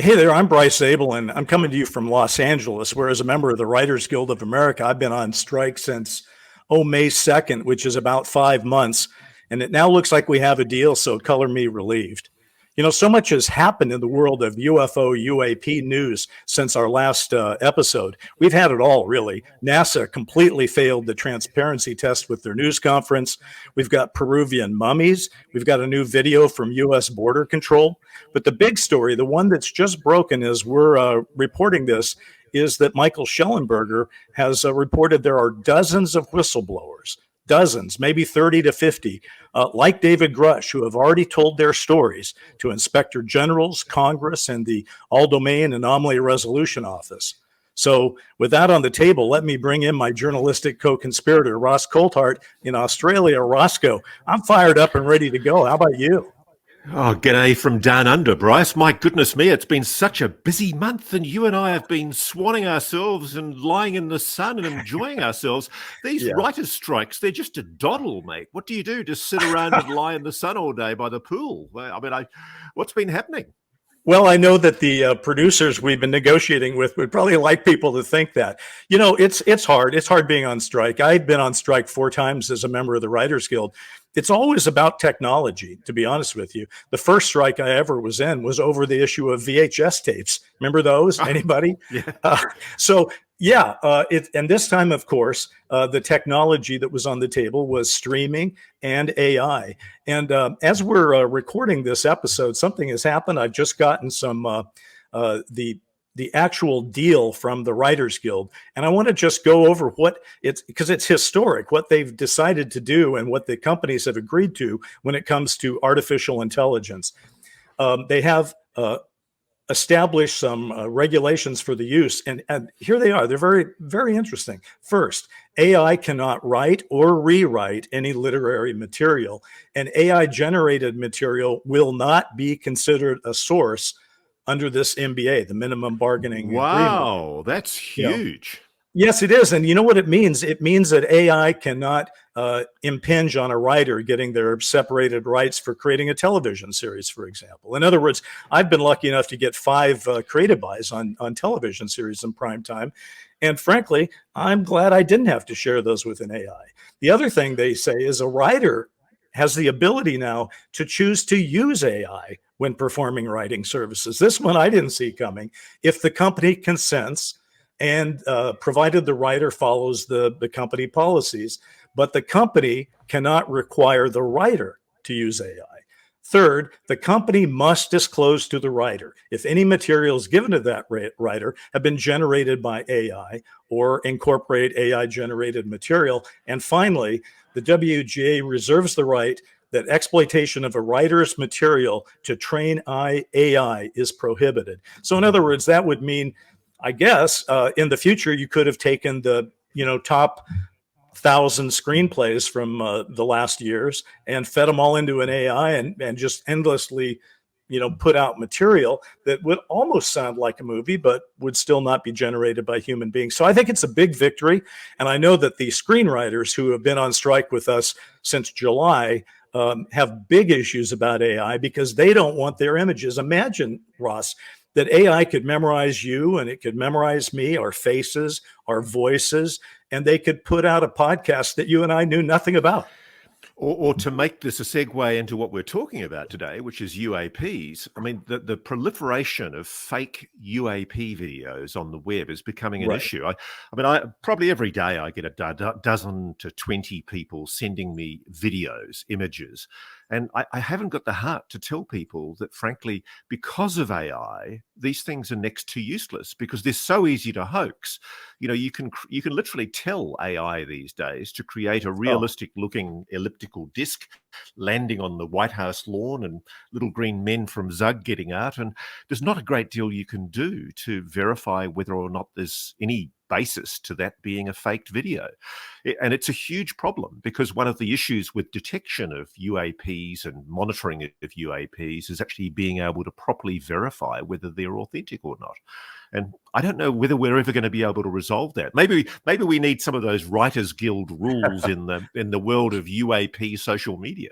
Hey there, I'm Bryce Abel, and I'm coming to you from Los Angeles, where as a member of the Writers Guild of America, I've been on strike since, May 2nd, which is about 5 months. And it now looks like we have a deal, so color me relieved. So much has happened in the world of UFO, UAP news since our last episode. We've had it all, really. NASA completely failed the transparency test with their news conference. We've got Peruvian mummies. We've got a new video from U.S. Border Control. But the big story, the one that's just broken as we're reporting this, is that Michael Schellenberger has reported there are dozens of whistleblowers, dozens, maybe 30 to 50, like David Grush, who have already told their stories to inspector generals, Congress, and the All Domain Anomaly Resolution Office. So with that on the table, let me bring in my journalistic co-conspirator, Ross Coulthart in Australia. Roscoe, I'm fired up and ready to go. How about you? Oh, g'day from down under, Bryce. My goodness me, it's been such a busy month, and you and I have been swanning ourselves and lying in the sun and enjoying ourselves. These Yeah. writers' strikes, they're just a doddle, mate. What do you do? Just sit around and lie in the sun all day by the pool? What's been happening? Well, I know that the producers we've been negotiating with would probably like people to think that. It's hard. It's hard being on strike. I've been on strike 4 times as a member of the Writers Guild. It's always about technology, to be honest with you. The first strike I ever was in was over the issue of VHS tapes. Remember those? Anybody? Yeah. So yeah, and this time, of course, the technology that was on the table was streaming and AI. And as we're recording this episode, something has happened. I've just gotten some the actual deal from the Writers Guild, and I want to just go over what it's because it's historic what they've decided to do and what the companies have agreed to when it comes to artificial intelligence. They have established some regulations for the use, and here they are. They're very, very interesting. First, AI cannot write or rewrite any literary material, and AI generated material will not be considered a source under this MBA, the minimum bargaining agreement. Wow, that's You know, huge. Yes, it is. And you know what it means? It means that AI cannot impinge on a writer getting their separated rights for creating a television series, for example. In other words, I've been lucky enough to get 5 creative buys on television series in prime time. And frankly, I'm glad I didn't have to share those with an AI. The other thing they say is a writer has the ability now to choose to use AI when performing writing services. This one I didn't see coming. If the company consents, and provided the writer follows the company policies, but the company cannot require the writer to use AI. Third, the company must disclose to the writer if any materials given to that writer have been generated by AI or incorporate AI generated material. And finally, the WGA reserves the right that exploitation of a writer's material to train AI is prohibited. So in other words, that would mean, I guess, in the future, you could have taken the top 1,000 screenplays from the last years and fed them all into an AI and just endlessly, put out material that would almost sound like a movie, but would still not be generated by human beings. So I think it's a big victory. And I know that the screenwriters who have been on strike with us since July have big issues about AI because they don't want their images. Imagine, Ross, that AI could memorize you and it could memorize me, our faces, our voices, and they could put out a podcast that you and I knew nothing about. Or to make this a segue into what we're talking about today, which is UAPs. I mean, the proliferation of fake UAP videos on the web is becoming an issue. I probably every day I get a dozen to 20 people sending me videos, images. And I haven't got the heart to tell people that, frankly, because of AI, these things are next to useless because they're so easy to hoax. You can literally tell AI these days to create a realistic-looking elliptical disc landing on the White House lawn and little green men from Zug getting out. And there's not a great deal you can do to verify whether or not there's any basis to that being a faked video. And it's a huge problem because one of the issues with detection of UAPs and monitoring of UAPs is actually being able to properly verify whether they're authentic or not. And I don't know whether we're ever going to be able to resolve that. Maybe we need some of those Writers Guild rules in the world of UAP social media.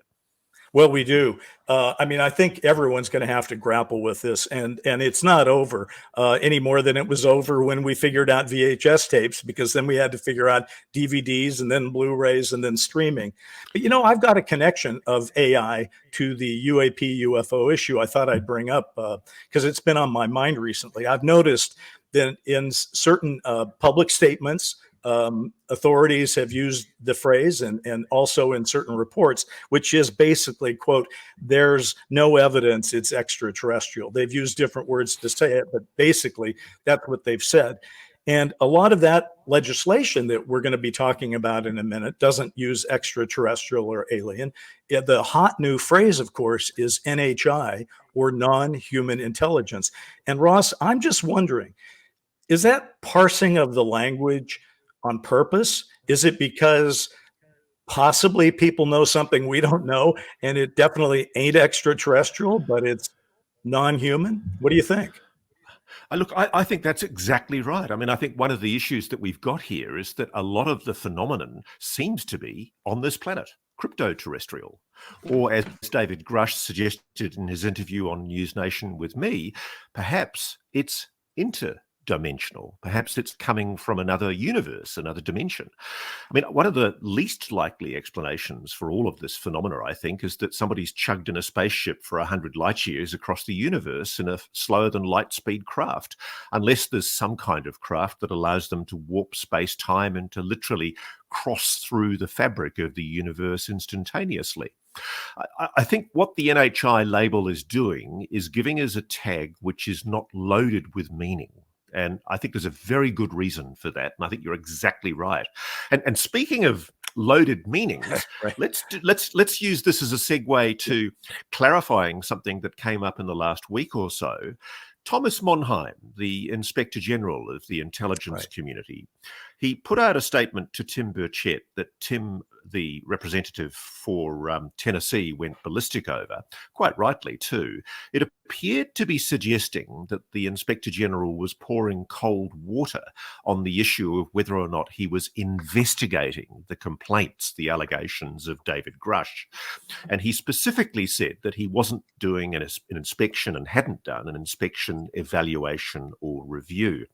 Well, we do. I mean, I think everyone's going to have to grapple with this, and it's not over any more than it was over when we figured out VHS tapes, because then we had to figure out DVDs and then Blu-rays and then streaming. But I've got a connection of AI to the UAP UFO issue. I thought I'd bring up because it's been on my mind recently. I've noticed that in certain public statements, authorities have used the phrase, and also in certain reports, which is basically, quote, "there's no evidence it's extraterrestrial." They've used different words to say it, but basically that's what they've said. And a lot of that legislation that we're going to be talking about in a minute doesn't use extraterrestrial or alien. The hot new phrase, of course, is NHI, or non-human intelligence. And Ross, I'm just wondering, is that parsing of the language on purpose? Is it because possibly people know something we don't know, and it definitely ain't extraterrestrial, but it's non-human? What do you think? Look, I think that's exactly right. I mean, I think one of the issues that we've got here is that a lot of the phenomenon seems to be on this planet, crypto-terrestrial. Or as David Grush suggested in his interview on News Nation with me, perhaps it's interdimensional. Perhaps it's coming from another universe, another dimension. I mean, one of the least likely explanations for all of this phenomena, I think, is that somebody's chugged in a spaceship for 100 light years across the universe in a slower than light speed craft, unless there's some kind of craft that allows them to warp space-time and to literally cross through the fabric of the universe instantaneously. I think what the NHI label is doing is giving us a tag which is not loaded with meaning. And I think there's a very good reason for that. And I think you're exactly right. And speaking of loaded meanings, Right. let's use this as a segue to clarifying something that came up in the last week or so. Thomas Monheim, the Inspector General of the intelligence community, he put out a statement to Tim Burchett that Tim, the representative for Tennessee, went ballistic over, quite rightly too. It appeared to be suggesting that the Inspector General was pouring cold water on the issue of whether or not he was investigating the complaints, the allegations of David Grush. And he specifically said that he wasn't doing an inspection and hadn't done an inspection, evaluation, or review.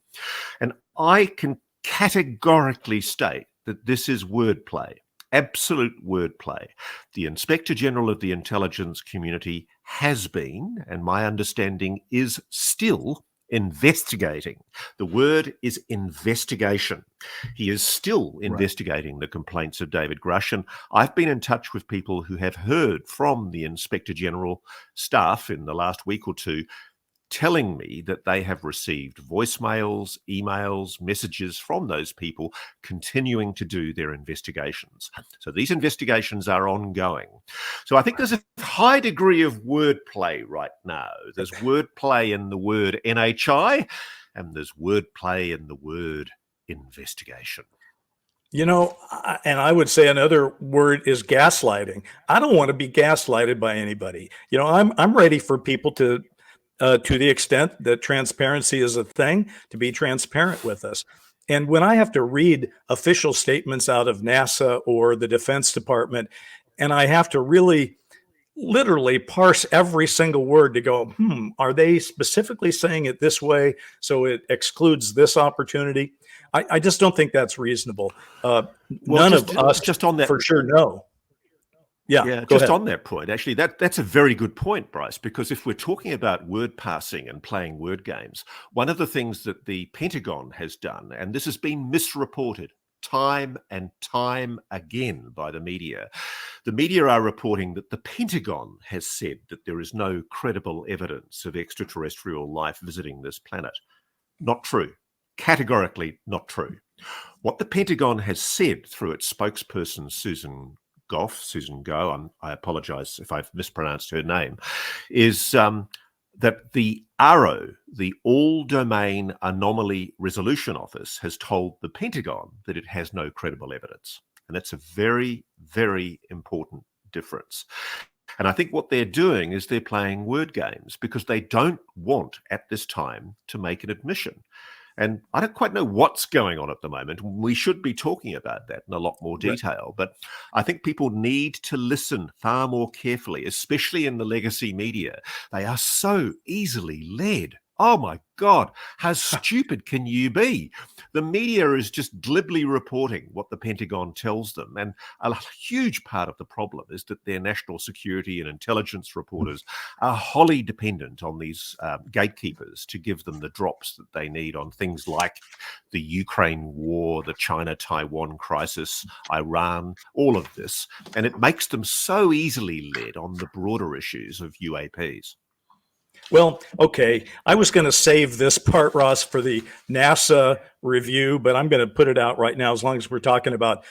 And I can categorically state that this is wordplay, absolute wordplay. The Inspector General of the intelligence community has been, and my understanding is still, investigating. The word is investigation. He is still investigating the complaints of David Grush, and I've been in touch with people who have heard from the Inspector General staff in the last week or two, telling me that they have received voicemails, emails, messages from those people continuing to do their investigations. So these investigations are ongoing. So I think there's a high degree of wordplay right now. There's wordplay in the word NHI, and there's wordplay in the word investigation. And I would say another word is gaslighting. I don't want to be gaslighted by anybody. I'm ready for people to the extent that transparency is a thing, to be transparent with us. And when I have to read official statements out of NASA or the Defense Department, and I have to really literally parse every single word to go, are they specifically saying it this way so it excludes this opportunity? I just don't think that's reasonable. None of us just on that for sure know. Yeah, just on that point, actually, that's a very good point, Bryce, because if we're talking about word passing and playing word games, one of the things that the Pentagon has done, and this has been misreported time and time again by the media are reporting that the Pentagon has said that there is no credible evidence of extraterrestrial life visiting this planet. Not true. Categorically not true. What the Pentagon has said through its spokesperson, Susan Go, I apologize if I've mispronounced her name, is that the AARO, the All-Domain Anomaly Resolution Office, has told the Pentagon that it has no credible evidence. And that's a very, very important difference. And I think what they're doing is they're playing word games because they don't want at this time to make an admission. And I don't quite know what's going on at the moment. We should be talking about that in a lot more detail. But I think people need to listen far more carefully, especially in the legacy media. They are so easily led. Oh my God, how stupid can you be? The media is just glibly reporting what the Pentagon tells them. And a huge part of the problem is that their national security and intelligence reporters are wholly dependent on these gatekeepers to give them the drops that they need on things like the Ukraine war, the China-Taiwan crisis, Iran, all of this. And it makes them so easily led on the broader issues of UAPs. Well, okay. I was going to save this part, Ross, for the NASA review, but I'm going to put it out right now as long as we're talking about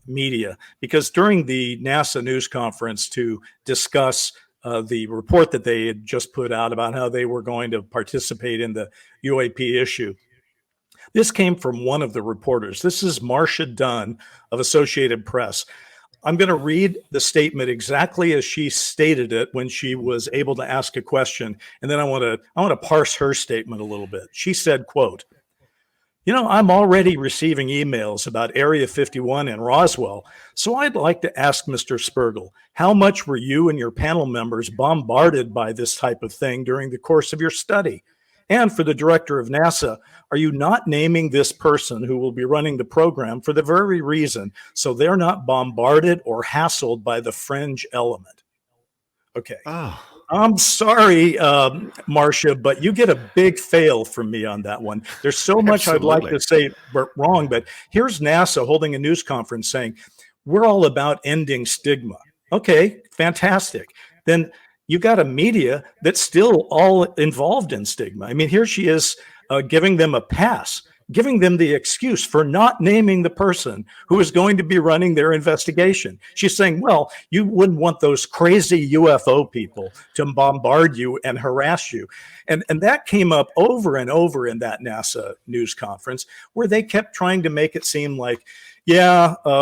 media. Because during the NASA news conference to discuss the report that they had just put out about how they were going to participate in the UAP issue, this came from one of the reporters. This is Marcia Dunn of Associated Press. I'm going to read the statement exactly as she stated it when she was able to ask a question, and then I want to parse her statement a little bit. She said, quote, I'm already receiving emails about Area 51 in Roswell, so I'd like to ask Mr. Spergel, how much were you and your panel members bombarded by this type of thing during the course of your study? And for the director of NASA, are you not naming this person who will be running the program for the very reason so they're not bombarded or hassled by the fringe element? Okay. Oh. I'm sorry, Marcia, but you get a big fail from me on that one. There's so much I'd like to say wrong, but here's NASA holding a news conference saying, we're all about ending stigma. Okay, fantastic. Then you got a media that's still all involved in stigma. I mean, here she is giving them a pass, giving them the excuse for not naming the person who is going to be running their investigation. She's saying, well, you wouldn't want those crazy UFO people to bombard you and harass you. And that came up over and over in that NASA news conference where they kept trying to make it seem like,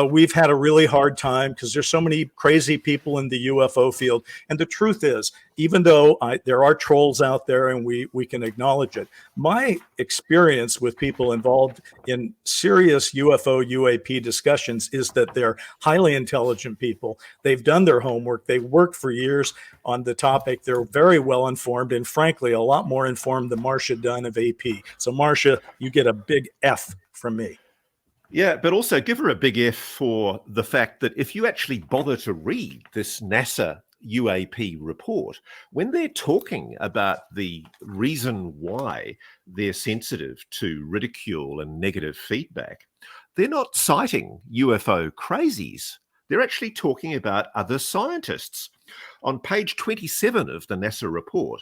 we've had a really hard time because there's so many crazy people in the UFO field. And the truth is, even though there are trolls out there and we can acknowledge it, my experience with people involved in serious UFO UAP discussions is that they're highly intelligent people. They've done their homework. They've worked for years on the topic. They're very well informed and frankly, a lot more informed than Marcia Dunn of AP. So Marcia, you get a big F from me. Yeah, but also give her a big F for the fact that if you actually bother to read this NASA UAP report, when they're talking about the reason why they're sensitive to ridicule and negative feedback, they're not citing UFO crazies. They're actually talking about other scientists. On page 27 of the NASA report,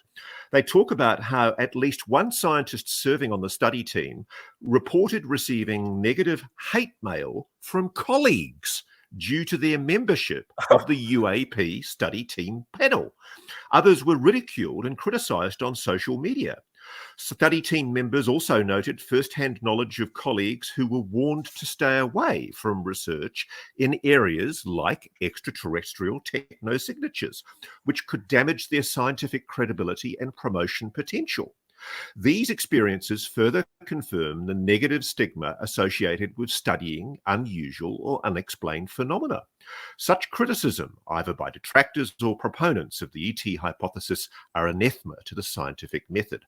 they talk about how at least one scientist serving on the study team reported receiving negative hate mail from colleagues due to their membership of the UAP study team panel. Others were ridiculed and criticized on social media. Study team members also noted first-hand knowledge of colleagues who were warned to stay away from research in areas like extraterrestrial technosignatures, which could damage their scientific credibility and promotion potential. These experiences further confirm the negative stigma associated with studying unusual or unexplained phenomena. Such criticism, either by detractors or proponents of the ET hypothesis, are anathema to the scientific method.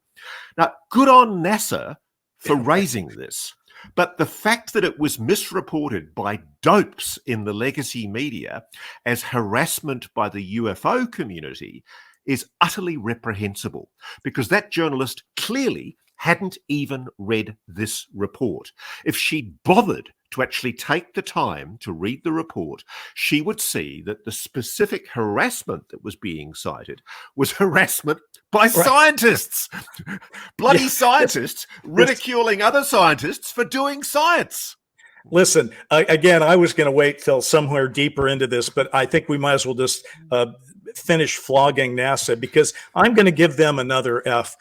Now, good on NASA for raising this, but the fact that it was misreported by dopes in the legacy media as harassment by the UFO community is utterly reprehensible, because that journalist clearly hadn't even read this report. If she'd bothered to actually take the time to read the report, she would see that the specific harassment that was being cited was harassment by scientists. Bloody scientists ridiculing other scientists for doing science. Listen, again, I was going to wait till somewhere deeper into this, but I think we might as well just finish flogging NASA, because I'm going to give them another F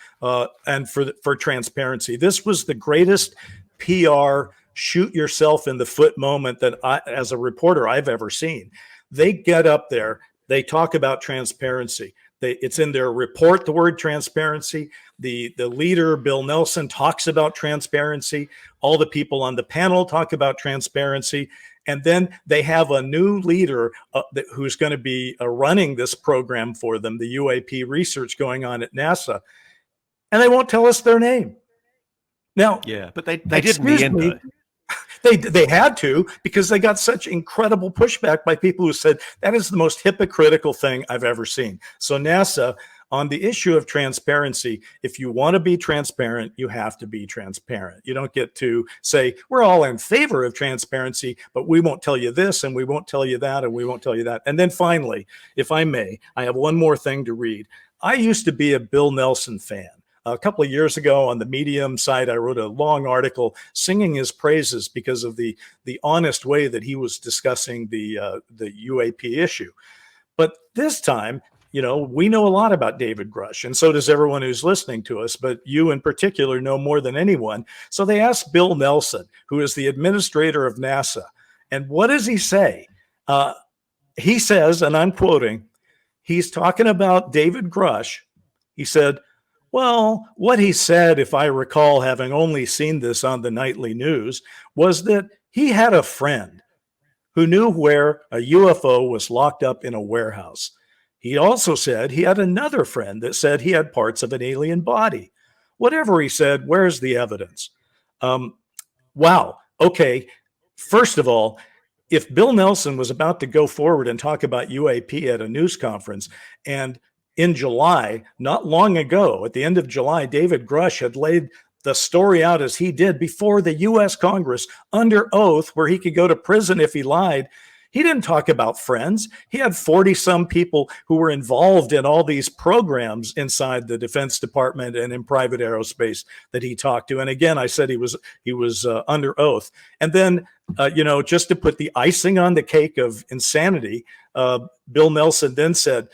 and for transparency. This was the greatest PR shoot yourself in the foot moment that I, as a reporter, I've ever seen. They get up there They talk about transparency. It's in their report, the word transparency. The leader, Bill Nelson, talks about transparency. All the people on the panel talk about transparency. And then they have a new leader who's going to be running this program for them, the UAP research going on at NASA. And they won't tell us their name. Now, yeah, but they did in the end, though. They had to, because they got such incredible pushback by people who said that is the most hypocritical thing I've ever seen. So NASA, on the issue of transparency, if you want to be transparent, you have to be transparent. You don't get to say, we're all in favor of transparency, but we won't tell you this and we won't tell you that and we won't tell you that. And then finally, if I may, I have one more thing to read. I used to be a Bill Nelson fan. A couple of years ago on the Medium site, I wrote a long article singing his praises because of the honest way that he was discussing the UAP issue. But this time, we know a lot about David Grush, and so does everyone who's listening to us, but you in particular know more than anyone. So they asked Bill Nelson, who is the administrator of NASA, and what does he say? He says, and I'm quoting, he's talking about David Grush. He said, well, what he said, if I recall, having only seen this on the nightly news, was that he had a friend who knew where a UFO was locked up in a warehouse. He also said he had another friend that said he had parts of an alien body. Whatever he said, where's the evidence? Wow. Okay. First of all, if Bill Nelson was about to go forward and talk about UAP at a news conference, and in July, not long ago, at the end of July, David Grush had laid the story out as he did before the U.S. Congress under oath, where he could go to prison if he lied. He didn't talk about friends. He had 40-some people who were involved in all these programs inside the Defense Department and in private aerospace that he talked to. And again, I said he was under oath. And then, just to put the icing on the cake of insanity, Bill Nelson then said,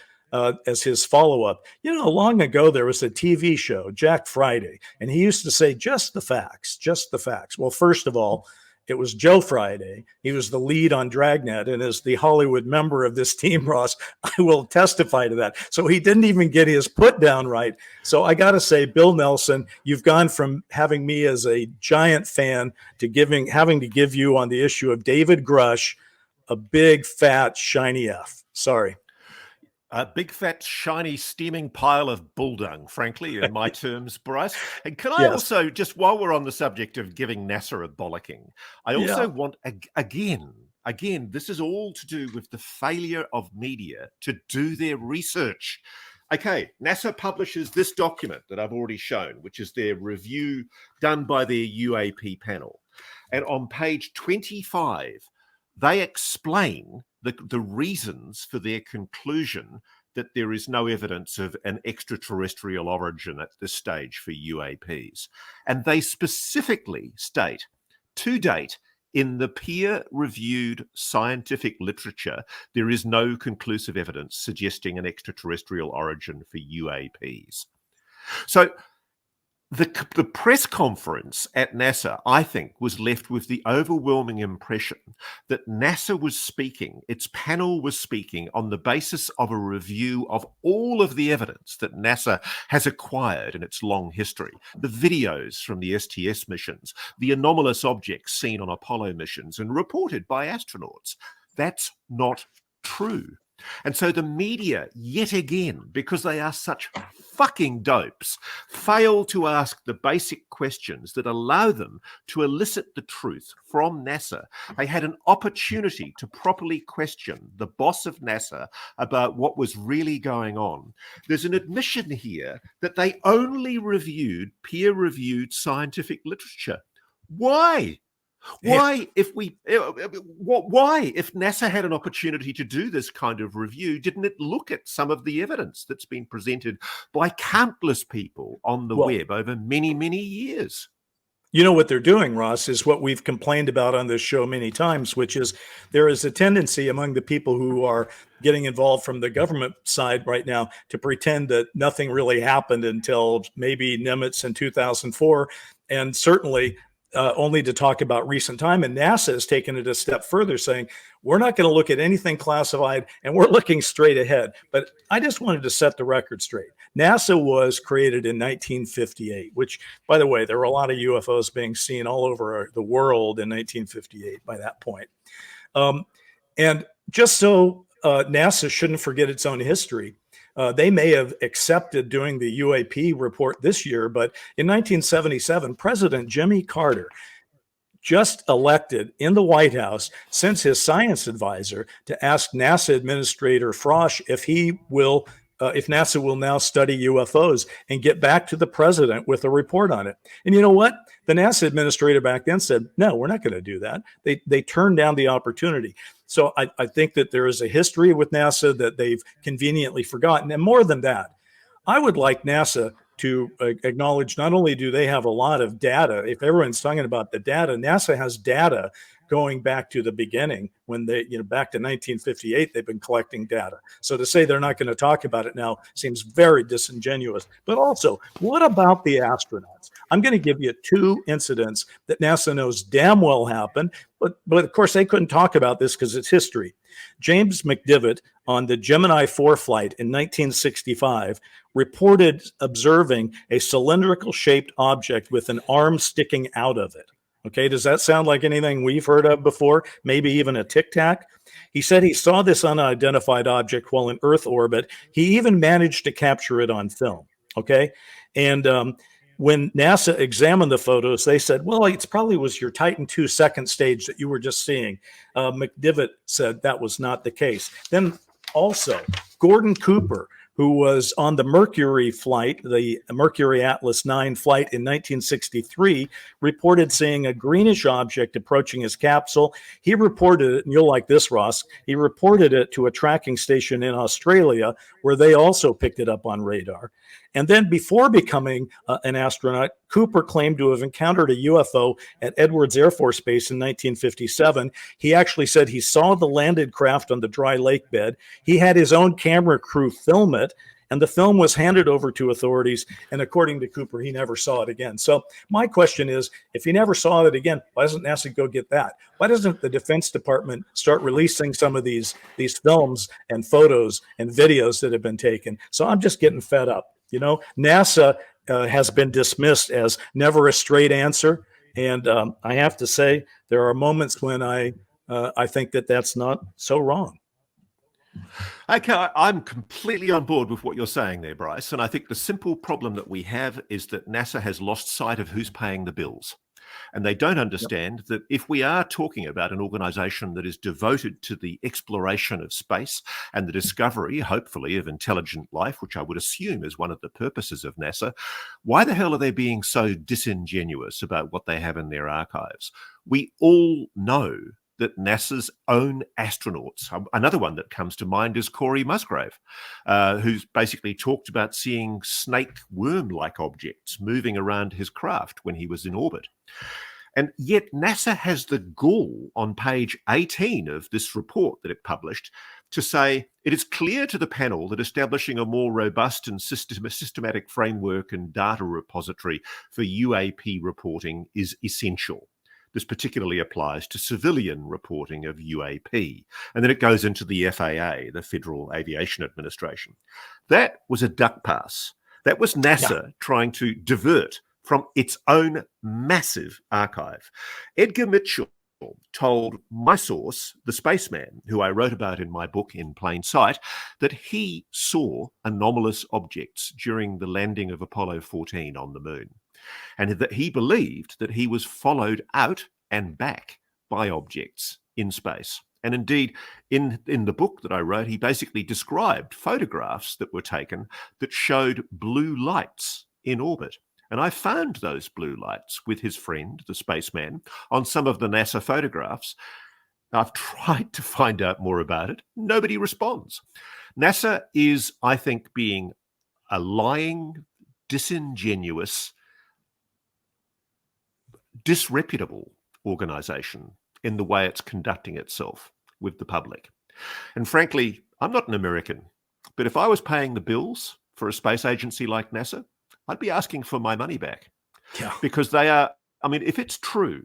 as his follow-up, long ago there was a TV show, Jack Friday, and he used to say, just the facts, just the facts. Well, first of all, it was Joe Friday. He was the lead on Dragnet, and as the Hollywood member of this team, Ross, I will testify to that. So he didn't even get his put down right. So I got to say, Bill Nelson, you've gone from having me as a giant fan to having to give you on the issue of David Grush a big, fat, shiny F. Sorry. A big, fat, shiny, steaming pile of bull dung, frankly, in my terms, Bryce. And can I also, just while we're on the subject of giving NASA a bollocking, I also want, again, this is all to do with the failure of media to do their research. Okay, NASA publishes this document that I've already shown, which is their review done by their UAP panel. And on page 25, they explain the reasons for their conclusion that there is no evidence of an extraterrestrial origin at this stage for UAPs. And they specifically state, to date, in the peer-reviewed scientific literature, there is no conclusive evidence suggesting an extraterrestrial origin for UAPs. So the press conference at NASA, I think, was left with the overwhelming impression that NASA was speaking, its panel was speaking on the basis of a review of all of the evidence that NASA has acquired in its long history. The videos from the STS missions, the anomalous objects seen on Apollo missions and reported by astronauts. That's not true. And so the media, yet again, because they are such fucking dopes, fail to ask the basic questions that allow them to elicit the truth from NASA. They had an opportunity to properly question the boss of NASA about what was really going on. There's an admission here that they only reviewed peer-reviewed scientific literature. Why? Why, if NASA had an opportunity to do this kind of review, didn't it look at some of the evidence that's been presented by countless people on the web over many, many years? You know what they're doing, Ross, is what we've complained about on this show many times, which is there is a tendency among the people who are getting involved from the government side right now to pretend that nothing really happened until maybe Nimitz in 2004. And certainly only to talk about recent time. And NASA has taken it a step further, saying, we're not going to look at anything classified and we're looking straight ahead. But I just wanted to set the record straight. NASA was created in 1958, which, by the way, there were a lot of UFOs being seen all over the world in 1958 by that point. And just so NASA shouldn't forget its own history, they may have accepted doing the UAP report this year, but in 1977, President Jimmy Carter, just elected in the White House, sent his science advisor to ask NASA Administrator Frosch if NASA will now study UFOs and get back to the president with a report on it. And you know what? The NASA administrator back then said, no, we're not going to do that. They turned down the opportunity. So I think that there is a history with NASA that they've conveniently forgotten. And more than that, I would like NASA to acknowledge not only do they have a lot of data, if everyone's talking about the data, NASA has data going back to the beginning when back to 1958, they've been collecting data. So to say they're not going to talk about it now seems very disingenuous. But also, what about the astronauts? I'm going to give you 2 incidents that NASA knows damn well happened, but of course they couldn't talk about this because it's history. James McDivitt on the Gemini 4 flight in 1965 reported observing a cylindrical shaped object with an arm sticking out of it. Okay, does that sound like anything we've heard of before? Maybe even a Tic Tac? He said he saw this unidentified object while in Earth orbit. He even managed to capture it on film. Okay, and when NASA examined the photos, they said, well, it probably was your Titan II second stage that you were just seeing. McDivitt said that was not the case. Then also, Gordon Cooper, who was on the Mercury flight, the Mercury Atlas 9 flight in 1963, reported seeing a greenish object approaching his capsule. He reported it, and you'll like this, Ross, he reported it to a tracking station in Australia, where they also picked it up on radar. And then before becoming an astronaut, Cooper claimed to have encountered a UFO at Edwards Air Force Base in 1957. He actually said he saw the landed craft on the dry lake bed. He had his own camera crew film it, and the film was handed over to authorities. And according to Cooper, he never saw it again. So my question is, if he never saw it again, why doesn't NASA go get that? Why doesn't the Defense Department start releasing some of these films and photos and videos that have been taken? So I'm just getting fed up. NASA has been dismissed as never a straight answer. And I have to say, there are moments when I think that that's not so wrong. Okay, I'm completely on board with what you're saying there, Bryce. And I think the simple problem that we have is that NASA has lost sight of who's paying the bills. And they don't understand that if we are talking about an organization that is devoted to the exploration of space and the discovery, hopefully, of intelligent life, which I would assume is one of the purposes of NASA, why the hell are they being so disingenuous about what they have in their archives? We all know that NASA's own astronauts, another one that comes to mind is Corey Musgrave, who's basically talked about seeing snake worm-like objects moving around his craft when he was in orbit. And yet NASA has the gall on page 18 of this report that it published to say, it is clear to the panel that establishing a more robust and systematic framework and data repository for UAP reporting is essential. This particularly applies to civilian reporting of UAP. And then it goes into the FAA, the Federal Aviation Administration. That was a duck pass. That was NASA trying to divert from its own massive archive. Edgar Mitchell told my source, the spaceman, who I wrote about in my book In Plain Sight, that he saw anomalous objects during the landing of Apollo 14 on the moon, and that he believed that he was followed out and back by objects in space. And indeed, in the book that I wrote, he basically described photographs that were taken that showed blue lights in orbit. And I found those blue lights with his friend, the spaceman, on some of the NASA photographs. I've tried to find out more about it. Nobody responds. NASA is, I think, being a lying, disingenuous, disreputable organization in the way it's conducting itself with the public. And frankly, I'm not an American, but if I was paying the bills for a space agency like NASA, I'd be asking for my money back. Yeah. Because they are I mean, if it's true,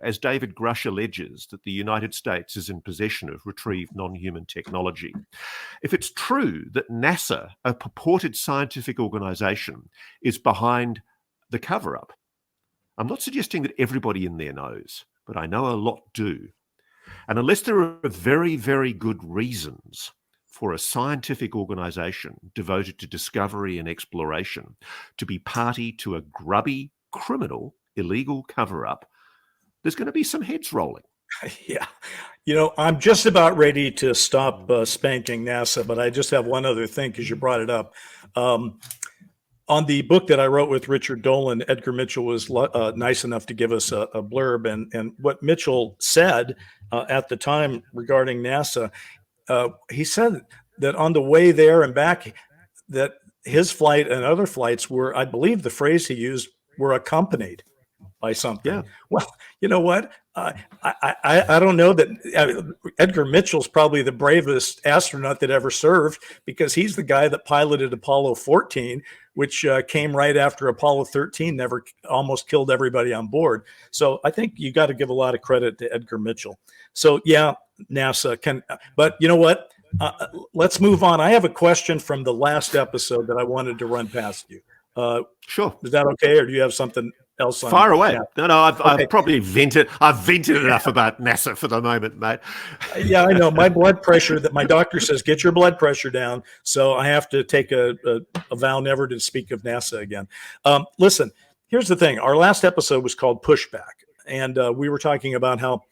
as David Grush alleges, that the United States is in possession of retrieved non-human technology, if it's true that NASA, a purported scientific organization, is behind the cover-up, I'm not suggesting that everybody in there knows, but I know a lot do. And unless there are very, very good reasons for a scientific organization devoted to discovery and exploration to be party to a grubby, criminal, illegal cover-up, there's going to be some heads rolling. Yeah. I'm just about ready to stop spanking NASA, but I just have one other thing because you brought it up. On the book that I wrote with Richard Dolan, Edgar Mitchell was nice enough to give us a blurb. And what Mitchell said at the time regarding NASA, he said that on the way there and back, that his flight and other flights were, I believe the phrase he used, were accompanied by something. Yeah. Well, you know what? I don't know that Edgar Mitchell's probably the bravest astronaut that ever served, because he's the guy that piloted Apollo 14, which came right after Apollo 13, never almost killed everybody on board. So I think you got to give a lot of credit to Edgar Mitchell. So yeah, NASA can, but you know what? Let's move on. I have a question from the last episode that I wanted to run past you. Sure. Is that okay? Or do you have something else on Fire away. NASA? No, I've probably vented enough about NASA for the moment, mate. Yeah, I know. My blood pressure, that my doctor says, get your blood pressure down. So I have to take a vow never to speak of NASA again. Listen, here's the thing. Our last episode was called Pushback. And we were talking about how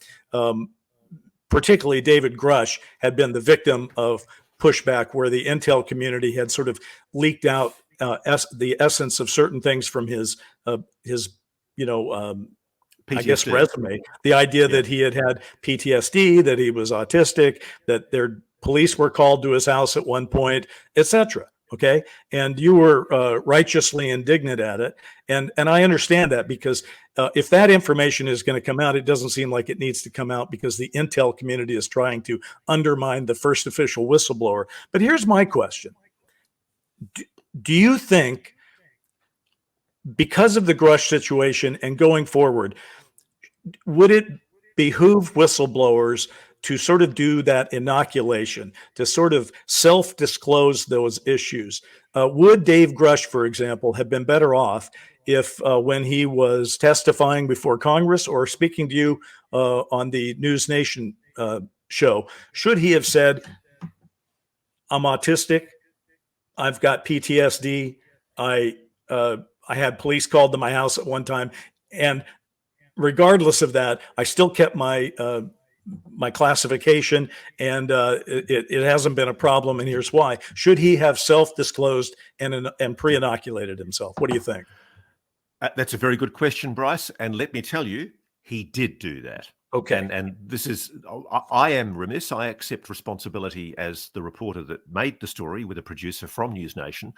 particularly David Grush had been the victim of pushback, where the intel community had sort of leaked out the essence of certain things from his I guess resume. The idea that he had PTSD, that he was autistic, that their police were called to his house at one point, etc. Okay, and you were righteously indignant at it, and I understand that, because if that information is going to come out, it doesn't seem like it needs to come out, because the intel community is trying to undermine the first official whistleblower. But here's my question. Do you think, because of the Grush situation and going forward, would it behoove whistleblowers to sort of do that inoculation, to sort of self-disclose those issues? Would Dave Grush, for example, have been better off if when he was testifying before Congress or speaking to you on the News Nation show, should he have said, I'm autistic, I've got PTSD, I had police called to my house at one time, and regardless of that, I still kept my my classification, and it hasn't been a problem, and here's why? Should he have self-disclosed and pre-inoculated himself? What do you think? That's a very good question, Bryce. And let me tell you, he did do that. Okay. And this is, I am remiss. I accept responsibility as the reporter that made the story with a producer from News Nation.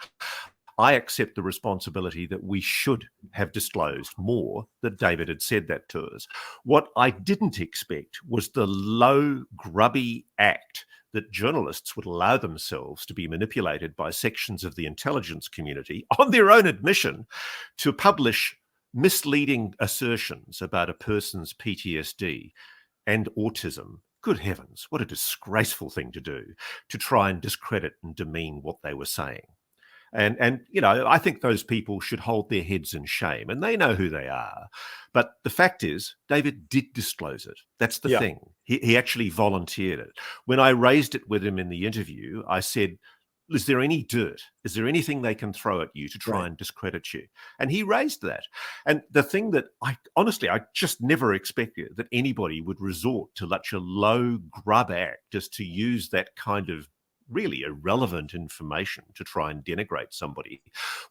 I accept the responsibility that we should have disclosed more, that David had said that to us. What I didn't expect was the low, grubby act that journalists would allow themselves to be manipulated by sections of the intelligence community, on their own admission, to publish misleading assertions about a person's PTSD and autism. Good heavens, what a disgraceful thing to do, to try and discredit and demean what they were saying. And you know, I think those people should hold their heads in shame, and they know who they are. But the fact is, David did disclose it. That's the thing. He actually volunteered it. When I raised it with him in the interview, I said, is there any dirt? Is there anything they can throw at you to try and discredit you? And he raised that. And the thing that I just never expected that anybody would resort to such a low grub act just to use that kind of really irrelevant information to try and denigrate somebody,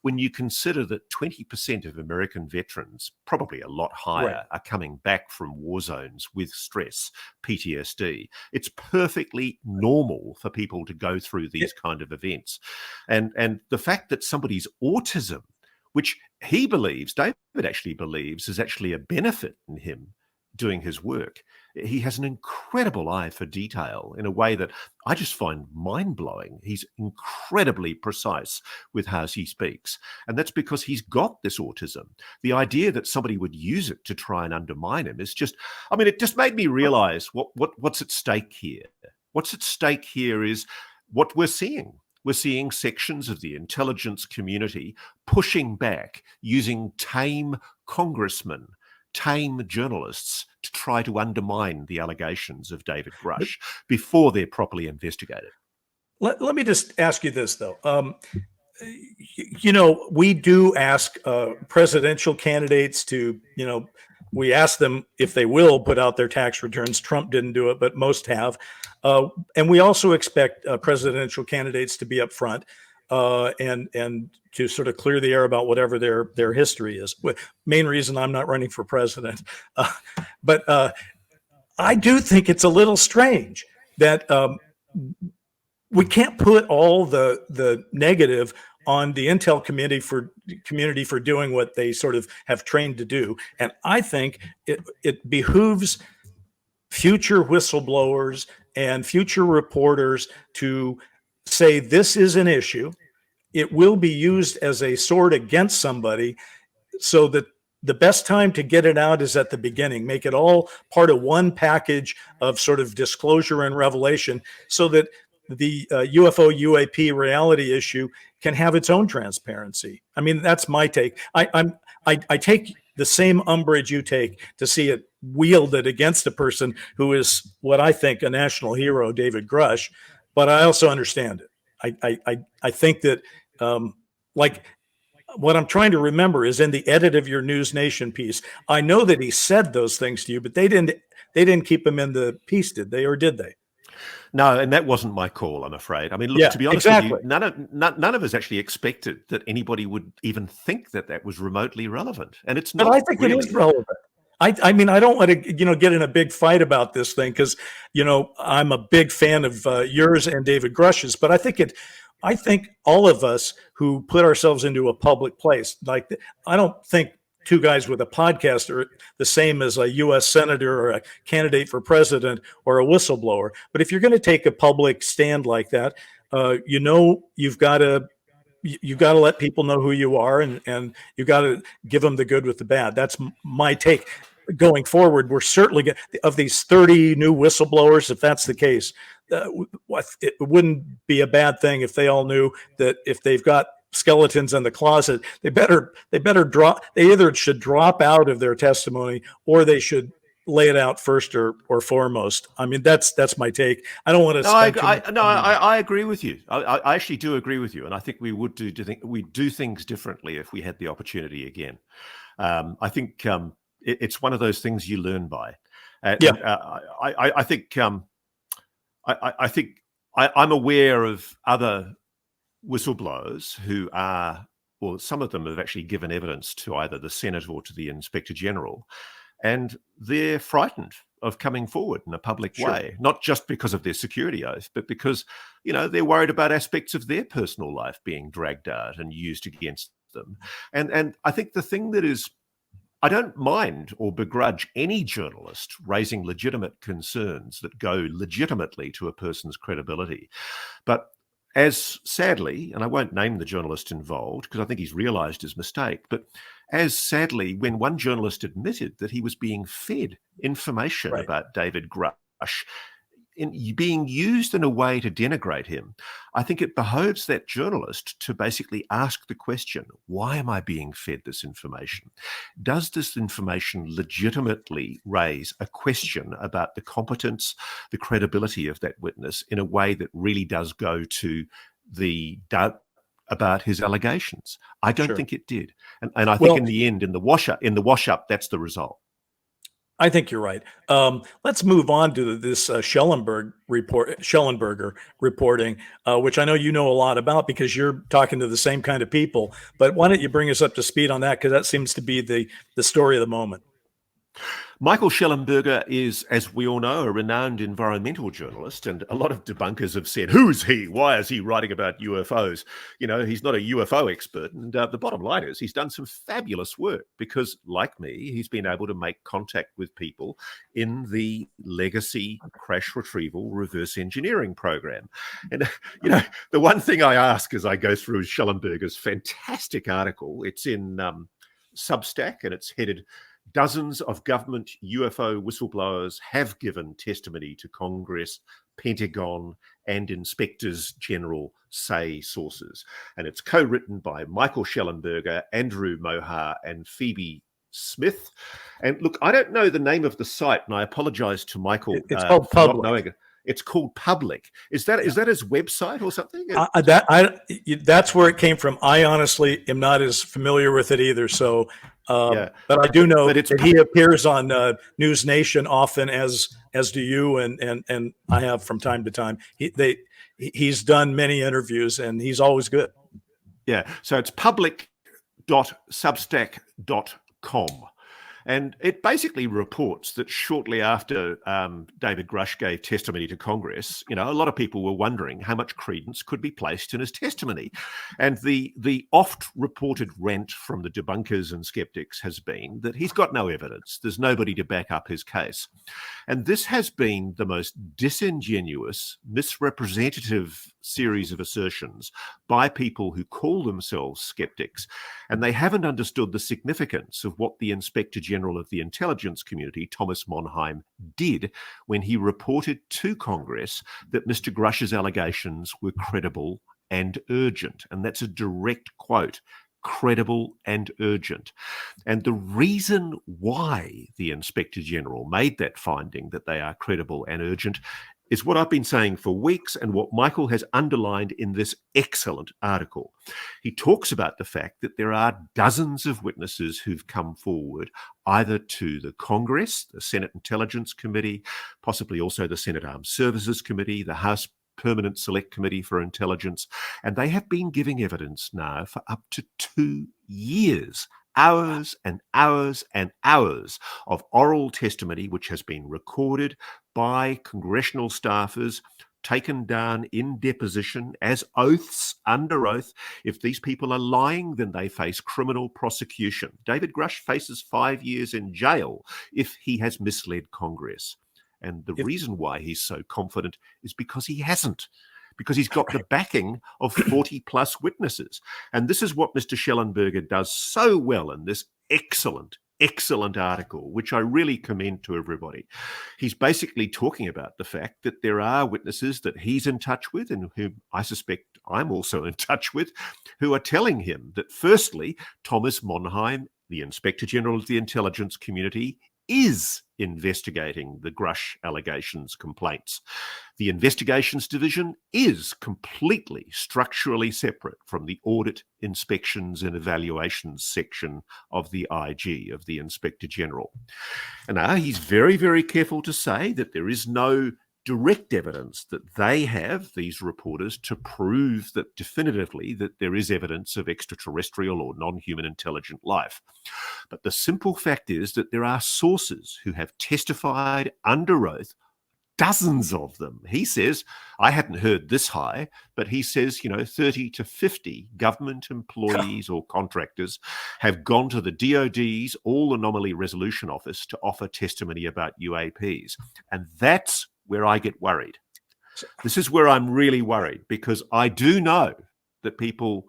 when you consider that 20% of American veterans, probably a lot higher, are coming back from war zones with stress, PTSD. It's perfectly normal for people to go through these kind of events. And the fact that somebody's autism, which he believes, David actually believes, is actually a benefit in him, doing his work. He has an incredible eye for detail in a way that I just find mind-blowing. He's incredibly precise with how he speaks. And that's because he's got this autism. The idea that somebody would use it to try and undermine him is just, I mean, it just made me realize what's at stake here. What's at stake here is what we're seeing. We're seeing sections of the intelligence community pushing back, using tame congressmen, tame journalists to try to undermine the allegations of David Grush before they're properly investigated. Let me just ask you this, though. You know, we do ask presidential candidates to, you know, we ask them if they will put out their tax returns. Trump didn't do it, but most have. And we also expect presidential candidates to be upfront and to sort of clear the air about whatever their history is. Main reason I'm not running for president. But I do think it's a little strange that we can't put all the negative on the Intel community for doing what they sort of have trained to do. And I think it behooves future whistleblowers and future reporters to say this is an issue. It will be used as a sword against somebody, so that the best time to get it out is at the beginning. Make it all part of one package of sort of disclosure and revelation, so that the UFO UAP reality issue can have its own transparency. I mean, that's my take. I take the same umbrage you take to see it wielded against a person who is what I think a national hero, David Grush, but I also understand it. I think that like what I'm trying to remember is in the edit of your News Nation piece, I know that he said those things to you, but they didn't keep him in the piece, did they, or did they? No, and that wasn't my call, I'm afraid. I mean, look, Yeah, to be honest exactly. with you, none of us actually expected that anybody would even think that was remotely relevant, and it's not. But I think really. it is relevant. I mean, I don't want to, get in a big fight about this thing because, I'm a big fan of yours and David Grush's, but I think all of us who put ourselves into a public place, like, I don't think two guys with a podcast are the same as a U.S. senator or a candidate for president or a whistleblower. But if you're going to take a public stand like that, you've got to let people know who you are, and you got to give them the good with the bad. That's my take. Going forward, we're certainly of these 30 new whistleblowers, if that's the case, it wouldn't be a bad thing if they all knew that if they've got skeletons in the closet, they either should drop out of their testimony or they should lay it out first or foremost. I mean, that's my take. I don't want to. I agree with you. I actually do agree with you, and I think we would do things differently if we had the opportunity again. I think it's one of those things you learn by. I think I'm aware of other whistleblowers who are, well, some of them have actually given evidence to either the Senate or to the Inspector General, and they're frightened of coming forward in a public way, not just because of their security oath, but because, they're worried about aspects of their personal life being dragged out and used against them. And I think the thing that is, I don't mind or begrudge any journalist raising legitimate concerns that go legitimately to a person's credibility. But as sadly, and I won't name the journalist involved because I think he's realized his mistake, but as sadly, when one journalist admitted that he was being fed information about David Grush being used in a way to denigrate him, I think it behoves that journalist to basically ask the question, why am I being fed this information? Does this information legitimately raise a question about the competence, the credibility of that witness in a way that really does go to the doubt about his allegations? I don't think it did. And I think in the end, in the wash up, that's the result. I think you're right. Let's move on to this Schellenberger reporting, which I know you know a lot about because you're talking to the same kind of people. But why don't you bring us up to speed on that? Because that seems to be the story of the moment. Michael Schellenberger is, as we all know, a renowned environmental journalist, and a lot of debunkers have said, who's he? Why is he writing about UFOs? You know, he's not a UFO expert. And the bottom line is he's done some fabulous work because, like me, he's been able to make contact with people in the legacy crash retrieval reverse engineering program. And, you know, the one thing I ask as I go through Schellenberger's fantastic article, it's in Substack, and it's headed "Dozens of government UFO whistleblowers have given testimony to Congress, Pentagon, and inspectors general, say sources." And it's co-written by Michael Schellenberger, Andrew Mohar, and Phoebe Smith. And look, I don't know the name of the site, and I apologize to Michael It's called for not Public. knowing it. It's called Public. Is that his website or something? That's where it came from. I honestly am not as familiar with it either. So, Yeah. but I do know But it's that he appears on News Nation often, as do you, and I have from time to time. He's done many interviews, and he's always good. Yeah. So it's public.substack.com. And it basically reports that shortly after David Grush gave testimony to Congress, you know, a lot of people were wondering how much credence could be placed in his testimony. And the oft-reported rant from the debunkers and skeptics has been that he's got no evidence. There's nobody to back up his case. And this has been the most disingenuous, misrepresentative series of assertions by people who call themselves skeptics. And they haven't understood the significance of what the Inspector General of the intelligence community, Thomas Monheim, did when he reported to Congress that Mr. Grush's allegations were credible and urgent. And that's a direct quote: credible and urgent. And the reason why the Inspector General made that finding, that they are credible and urgent, is what I've been saying for weeks and what Michael has underlined in this excellent article. He talks about the fact that there are dozens of witnesses who've come forward either to the Congress, the Senate Intelligence Committee, possibly also the Senate Armed Services Committee, the House Permanent Select Committee for Intelligence, and they have been giving evidence now for up to 2 years. Hours and hours and hours of oral testimony, which has been recorded by congressional staffers, taken down in deposition as oaths, under oath. If these people are lying, then they face criminal prosecution. David Grush faces 5 years in jail if he has misled Congress. And the reason why he's so confident is because he hasn't. Because he's got the backing of 40 plus witnesses. And this is what Mr. Schellenberger does so well in this excellent article, which I really commend to everybody. He's basically talking about the fact that there are witnesses that he's in touch with, and whom I suspect I'm also in touch with, who are telling him that, firstly, Thomas Monheim, the Inspector General of the intelligence community, is investigating the Grush allegations complaints. The investigations division is completely structurally separate from the audit, inspections and evaluations section of the IG, of the Inspector General. And now he's very, very careful to say that there is no direct evidence that they have, these reporters, to prove that definitively that there is evidence of extraterrestrial or non-human intelligent life. But the simple fact is that there are sources who have testified under oath, dozens of them. He says, I hadn't heard this high, but he says, 30 to 50 government employees or contractors have gone to the DOD's All Anomaly Resolution Office to offer testimony about UAPs. And that's where I get worried. This is where I'm really worried, because I do know that people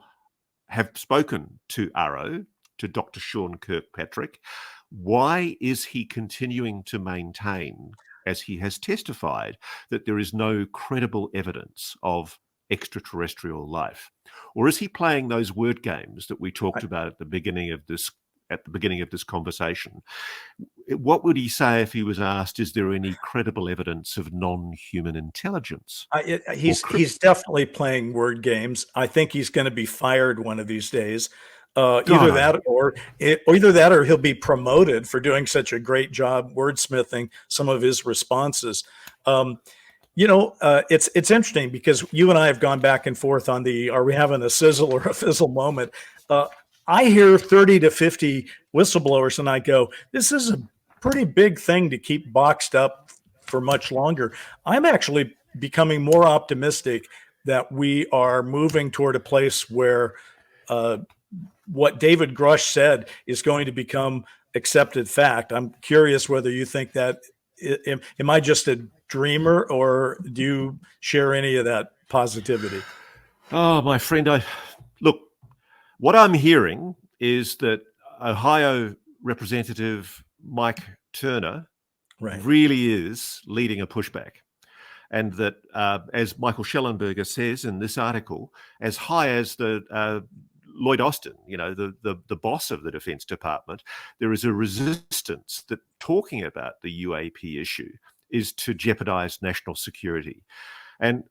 have spoken to AARO, to Dr. Sean Kirkpatrick. Why is he continuing to maintain, as he has testified, that there is no credible evidence of extraterrestrial life? Or is he playing those word games that we talked about at the beginning of this conversation? What would he say if he was asked, is there any credible evidence of non-human intelligence? He's definitely playing word games. I think he's going to be fired one of these days. Either that or he'll be promoted for doing such a great job wordsmithing some of his responses. It's interesting because you and I have gone back and forth on are we having a sizzle or a fizzle moment? I hear 30 to 50 whistleblowers and I go, this is pretty big thing to keep boxed up for much longer. I'm actually becoming more optimistic that we are moving toward a place where what David Grush said is going to become accepted fact. I'm curious whether you think that, am I just a dreamer, or do you share any of that positivity? Oh, my friend, look, what I'm hearing is that Ohio Representative Mike Turner really is leading a pushback. And that, as Michael Shellenberger says in this article, as high as the Lloyd Austin, the boss of the Defense Department, there is a resistance that talking about the UAP issue is to jeopardize national security. And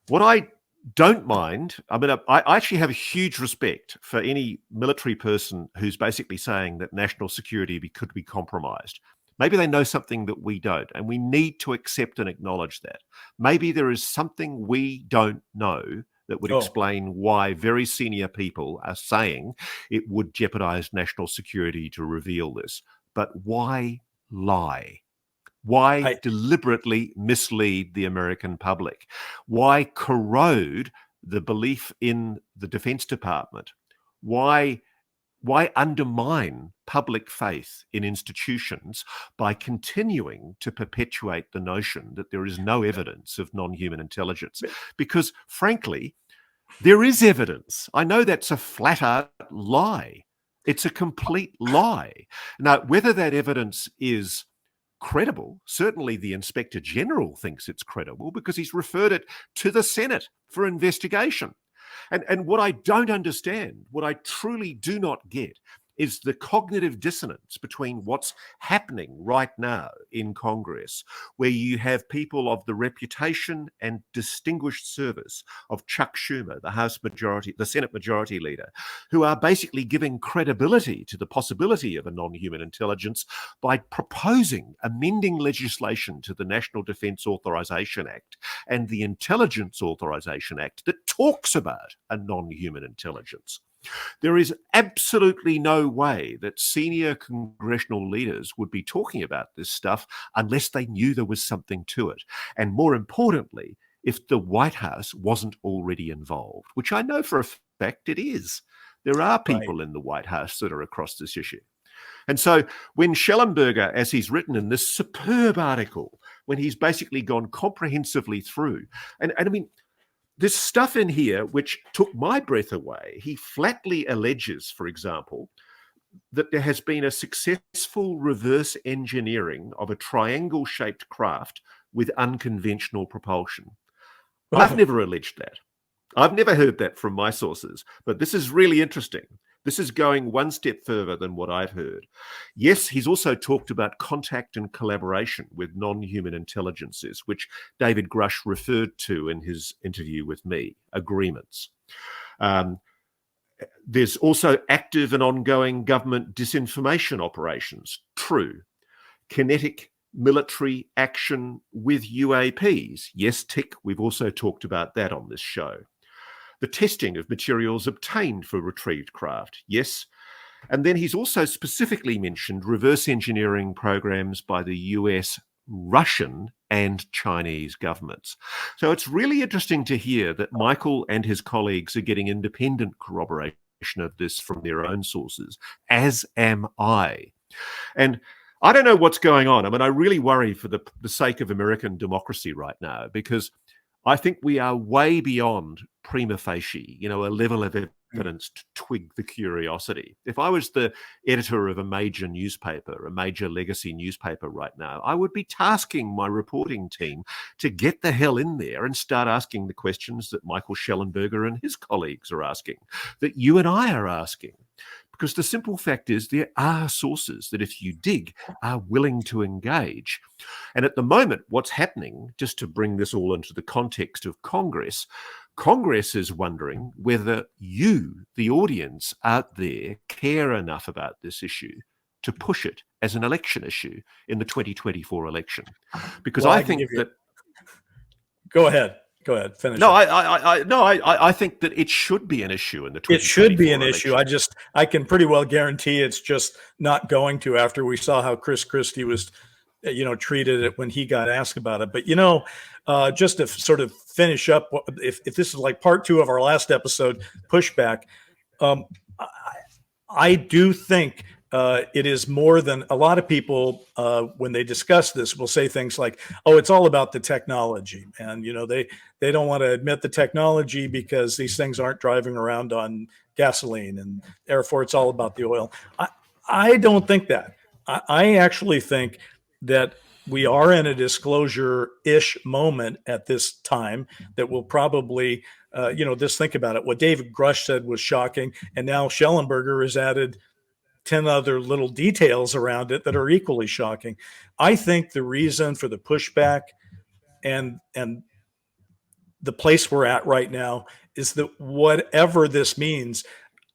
what I don't mind, I actually have a huge respect for any military person who's basically saying that national security could be compromised. Maybe they know something that we don't, and we need to accept and acknowledge that. Maybe there is something we don't know that would explain why very senior people are saying it would jeopardize national security to reveal this. But why lie? Why deliberately mislead the American public? Why corrode the belief in the Defense Department? Why undermine public faith in institutions by continuing to perpetuate the notion that there is no evidence of non-human intelligence? Because, frankly, there is evidence. I know that's a flat-out lie. It's a complete lie. Now, whether that evidence is credible, certainly the Inspector General thinks it's credible because he's referred it to the Senate for investigation. And what I don't understand, what I truly do not get, is the cognitive dissonance between what's happening right now in Congress, where you have people of the reputation and distinguished service of Chuck Schumer, the Senate Majority Leader, who are basically giving credibility to the possibility of a non-human intelligence by proposing amending legislation to the National Defense Authorization Act and the Intelligence Authorization Act that talks about a non-human intelligence. There is absolutely no way that senior congressional leaders would be talking about this stuff unless they knew there was something to it. And more importantly, if the White House wasn't already involved, which I know for a fact it is. There are people in the White House that are across this issue. And so when Shellenberger, as he's written in this superb article, when he's basically gone comprehensively through, and I mean, there's stuff in here which took my breath away. He flatly alleges, for example, that there has been a successful reverse engineering of a triangle-shaped craft with unconventional propulsion. I've never alleged that. I've never heard that from my sources, but this is really interesting. This is going one step further than what I've heard. Yes, he's also talked about contact and collaboration with non-human intelligences, which David Grush referred to in his interview with me, agreements. There's also active and ongoing government disinformation operations, true. Kinetic military action with UAPs, yes, tick, we've also talked about that on this show. The testing of materials obtained for retrieved craft, yes. And then he's also specifically mentioned reverse engineering programs by the US, Russian, and Chinese governments. So it's really interesting to hear that Michael and his colleagues are getting independent corroboration of this from their own sources, as am I. And I don't know what's going on. I mean, I really worry for the sake of American democracy right now, because I think we are way beyond prima facie, a level of evidence to twig the curiosity. If I was the editor of a major newspaper, a major legacy newspaper right now, I would be tasking my reporting team to get the hell in there and start asking the questions that Michael Shellenberger and his colleagues are asking, that you and I are asking. Because the simple fact is there are sources that, if you dig, are willing to engage. And at the moment, what's happening, just to bring this all into the context of Congress, Congress is wondering whether you, the audience out there, care enough about this issue to push it as an election issue in the 2024 election. Because I think that... Go ahead. Go ahead, finish. No, up. I think that it should be an issue in the 2024 It should be an election. issue. I can pretty well guarantee it's just not going to, after we saw how Chris Christie was, treated it when he got asked about it. But, just to sort of finish up, if this is like part 2 of our last episode, pushback, I do think it is more than a lot of people when they discuss this will say things like, "Oh, it's all about the technology," and they don't want to admit the technology because these things aren't driving around on gasoline, and therefore it's all about the oil. I don't think that. I actually think that we are in a disclosure-ish moment at this time that will probably, just think about it. What David Grush said was shocking, and now Schellenberger has added 10 other little details around it that are equally shocking. I think the reason for the pushback and the place we're at right now is that whatever this means,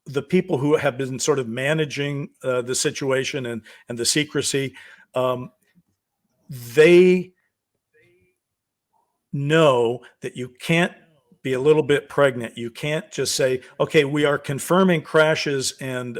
the people who have been sort of managing the situation and the secrecy, they know that you can't be a little bit pregnant. You can't just say, okay, we are confirming crashes and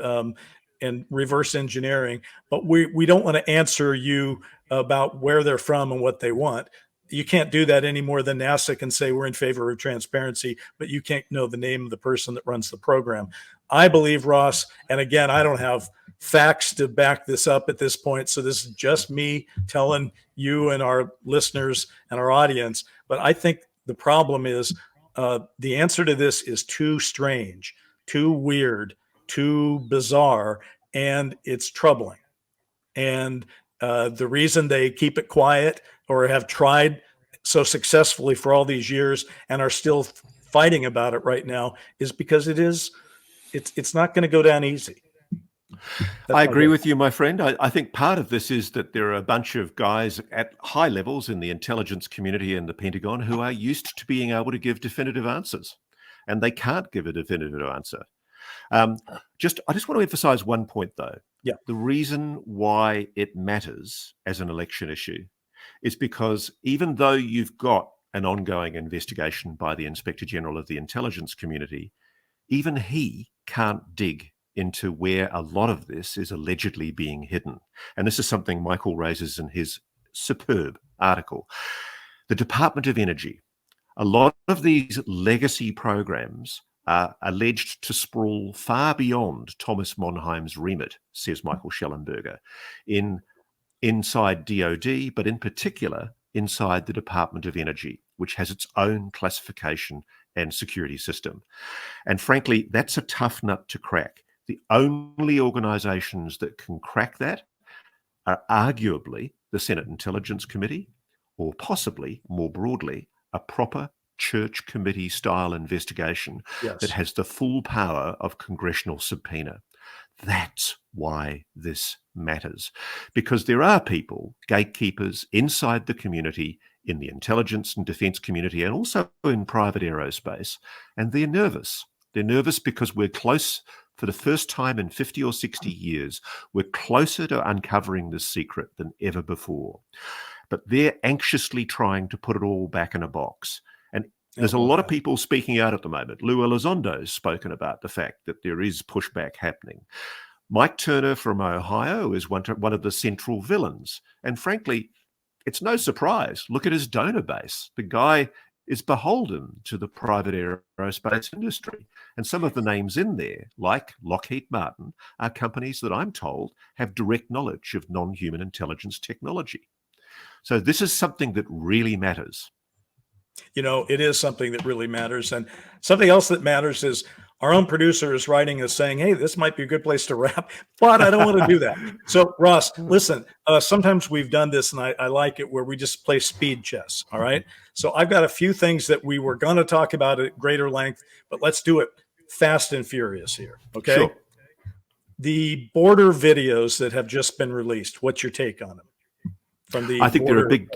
reverse engineering, but we don't want to answer you about where they're from and what they want. You can't do that any more than NASA can say we're in favor of transparency, but you can't know the name of the person that runs the program. I believe, Ross, and again, I don't have facts to back this up at this point, so this is just me telling you and our listeners and our audience, but I think the problem is the answer to this is too strange, too weird, too bizarre, and it's troubling. And the reason they keep it quiet or have tried so successfully for all these years and are still fighting about it right now is because it's not going to go down easy. I agree with you, my friend. I think part of this is that there are a bunch of guys at high levels in the intelligence community and the Pentagon who are used to being able to give definitive answers, and they can't give a definitive answer. I just want to emphasize one point, though. Yeah. The reason why it matters as an election issue is because even though you've got an ongoing investigation by the Inspector General of the intelligence community, even he can't dig into where a lot of this is allegedly being hidden. And this is something Michael raises in his superb article. The Department of Energy, a lot of these legacy programs are alleged to sprawl far beyond Thomas Monheim's remit, says Michael Schellenberger, inside DOD, but in particular inside the Department of Energy, which has its own classification and security system. And frankly, that's a tough nut to crack. The only organizations that can crack that are arguably the Senate Intelligence Committee, or possibly more broadly, a proper church committee style investigation that has the full power of congressional subpoena. That's why this matters, because there are people, gatekeepers inside the community, in the intelligence and defense community, and also in private aerospace, and they're nervous. They're nervous because we're close. For the first time in 50 or 60 years, we're closer to uncovering this secret than ever before. But they're anxiously trying to put it all back in a box. And there's a lot of people speaking out at the moment. Lou Elizondo has spoken about the fact that there is pushback happening. Mike Turner from Ohio is one of the central villains. And frankly, it's no surprise. Look at his donor base. The guy is beholden to the private aerospace industry. And some of the names in there, like Lockheed Martin, are companies that I'm told have direct knowledge of non-human intelligence technology. So this is something that really matters. It is something that really matters. And something else that matters is our own producer is writing us saying, hey, this might be a good place to wrap, but I don't want to do that. So Ross, listen, sometimes we've done this and I like it where we just play speed chess. All right. So I've got a few things that we were going to talk about at greater length, but let's do it fast and furious here. Okay. Sure. The border videos that have just been released, what's your take on them? I think they're a big...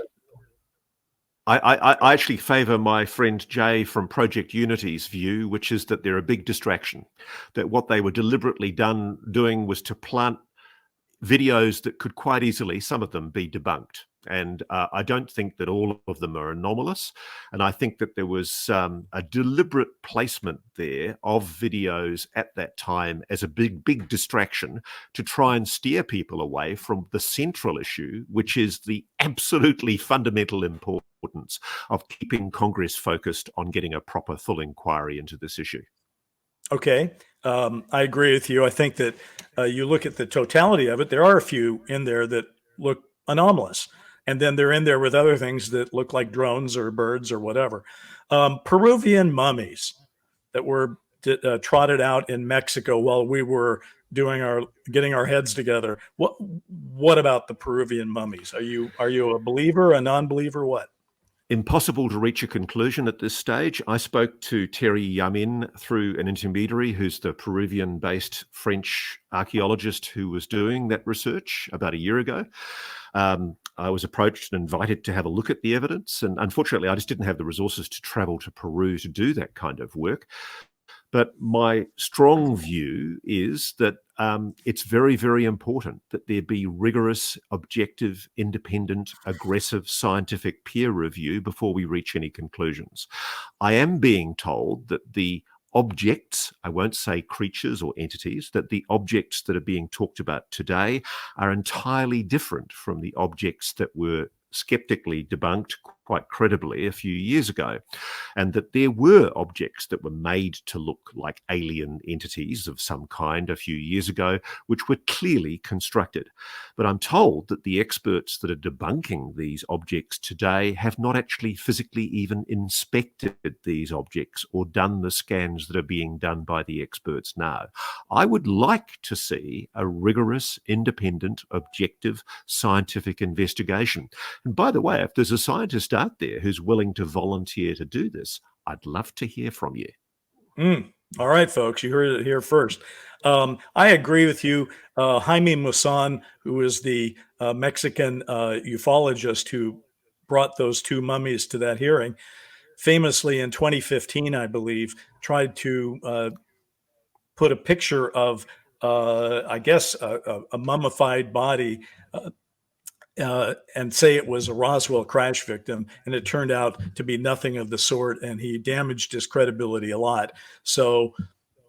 I actually favor my friend Jay from Project Unity's view, which is that they're a big distraction, that what they were deliberately doing was to plant videos that could quite easily, some of them, be debunked. And I don't think that all of them are anomalous. And I think that there was a deliberate placement there of videos at that time as a big distraction to try and steer people away from the central issue, which is the absolutely fundamental importance of keeping Congress focused on getting a proper full inquiry into this issue. Okay. I agree with you. I think that you look at the totality of it, there are a few in there that look anomalous. And then they're in there with other things that look like drones or birds or whatever. Peruvian mummies that were trotted out in Mexico while we were getting our heads together. What about the Peruvian mummies? Are you a believer, a non-believer, what? Impossible to reach a conclusion at this stage. I spoke to Terry Yamin through an intermediary who's the Peruvian-based French archaeologist who was doing that research about a year ago. I was approached and invited to have a look at the evidence. And unfortunately, I just didn't have the resources to travel to Peru to do that kind of work. But my strong view is that it's very, very important that there be rigorous, objective, independent, aggressive scientific peer review before we reach any conclusions. I am being told that the objects, I won't say creatures or entities, that the objects that are being talked about today are entirely different from the objects that were skeptically debunked quite credibly a few years ago, and that there were objects that were made to look like alien entities of some kind a few years ago, which were clearly constructed. But I'm told that the experts that are debunking these objects today have not actually physically even inspected these objects or done the scans that are being done by the experts now. I would like to see a rigorous, independent, objective scientific investigation. And by the way, if there's a scientist out there who's willing to volunteer to do this, I'd love to hear from you. All right, folks, you heard it here first. I agree with you. Jaime Maussan, who is the Mexican ufologist who brought those two mummies to that hearing, famously in 2015, I believe, tried to put a picture of, I guess, a mummified body and say it was a Roswell crash victim, and it turned out to be nothing of the sort, and he damaged his credibility a lot. So,